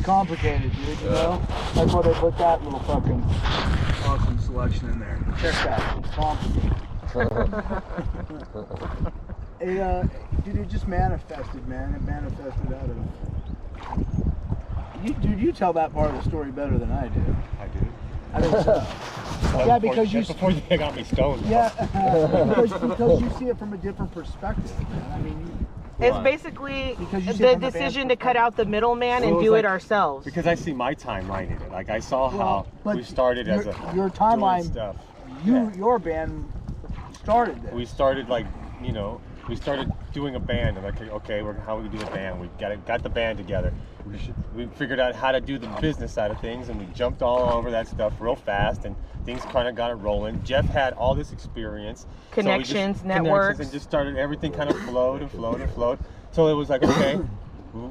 complicated, dude, you know? That's why they put that little fucking awesome selection in there. Check that. It's complicated. Dude, it just manifested, man. It manifested out of... Dude, you tell that part of the story better than I do. I do. I think so. Yeah, because you... Before you got me stoned. Yeah, because you see it from a different perspective, man. I mean... It's basically the decision to cut out the middleman and do it ourselves. Because I see my timeline in it. Like I saw how we started as your timeline stuff. Your band started this. We started like, you know, we started doing a band and like, okay, how we do a band? We got the band together. We figured out how to do the business side of things, and we jumped all over that stuff real fast, and things kind of got it rolling. Jeff had all this experience, connections, networks, and just started everything kind of flowed and flowed and flowed. So it was like, okay,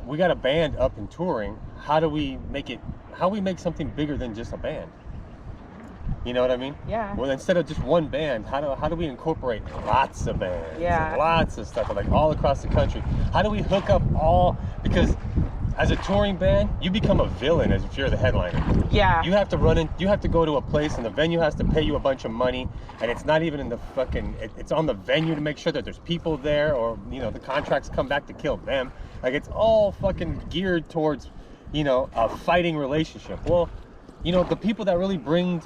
we got a band up and touring. How do we make it? How do we make something bigger than just a band? You know what I mean? Yeah. Well, instead of just one band, how do we incorporate lots of bands? Yeah. And lots of stuff, like all across the country. How do we hook up all? Because as a touring band, you become a villain as if you're the headliner. Yeah. You have to run in. You have to go to a place, and the venue has to pay you a bunch of money, and it's not even in the fucking. It's on the venue to make sure that there's people there, or you know, the contracts come back to kill them. Like it's all fucking geared towards, you know, a fighting relationship. Well, you know, the people that really bring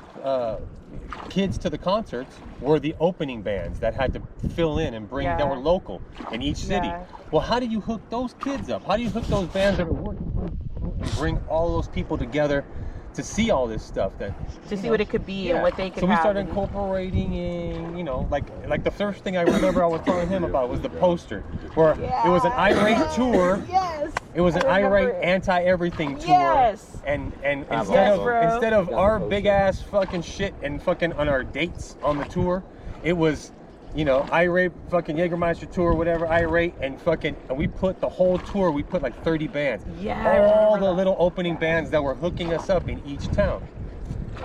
kids to the concerts were the opening bands that had to fill in and bring, that were local in each city. Yeah. Well, how do you hook those kids up? How do you hook those bands that are working and bring all those people together to see all this stuff? To see what it could be and what they could have. So we started incorporating in, you know, like the first thing I remember I was telling him about was the poster, where it was an irate tour. Yes. It was an irate anti-everything tour. Yes. And instead of our big ass fucking shit and fucking on our dates on the tour, it was, you know, irate fucking Jägermeister tour, whatever, irate, and we put the whole tour, we put like 30 bands. Yeah. All the little opening bands that were hooking us up in each town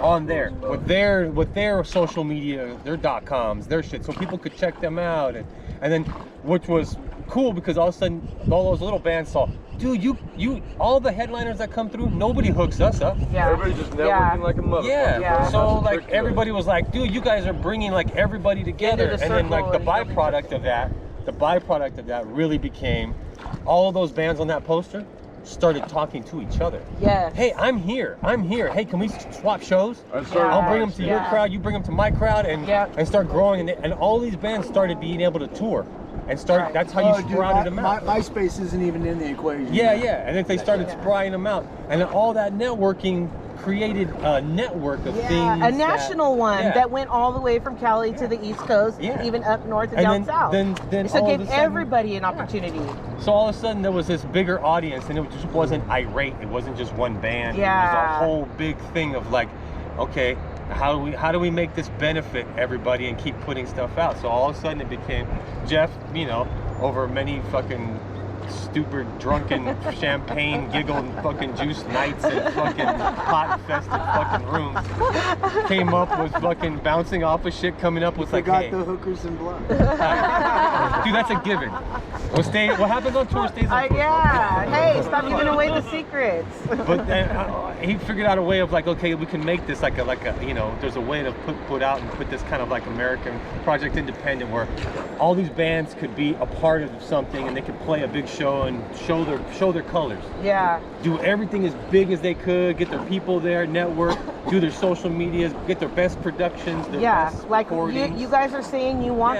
on there with their social media, their .coms, their shit, so people could check them out, and then, which was cool because all of a sudden all those little bands saw, dude, you all the headliners that come through, nobody hooks us up. Yeah. Everybody's just networking like a motherfucker. Yeah. So like everybody was like, dude, you guys are bringing like everybody together, and then like the byproduct of that really became all of those bands on that poster started talking to each other. Yes. Hey, I'm here. Hey, can we swap shows? Yeah. I'll bring them to your crowd, you bring them to my crowd, and start growing. And all these bands started being able to tour. And start. That's how you sprouted them out. MySpace isn't even in the equation. Yeah. And then they started sprouting them out, and then all that networking created a network of things. A national one that went all the way from Cali to the East Coast, even up north and down south. Then so all give of a sudden, everybody an opportunity. So all of a sudden there was this bigger audience, and it just wasn't irate. It wasn't just one band. Yeah. It was a whole big thing of like, okay, how do we make this benefit everybody and keep putting stuff out? So all of a sudden it became Jeff, you know, over many fucking stupid, drunken, champagne, giggle, and fucking juice nights and fucking pot-infested fucking rooms, came up with fucking bouncing off of shit, coming up with like, hey. the hookers and blood. Dude, that's a given. What happens on tour stays on tour. Hey, stop giving away the secrets. But then he figured out a way of like, okay, we can make this like a you know, there's a way to put out and put this kind of like American Project Independent where all these bands could be a part of something and they could play a big show and show their colors. Yeah. Do everything as big as they could, get their people there, network, do their social medias, get their best productions, their best like recordings. you guys are saying you want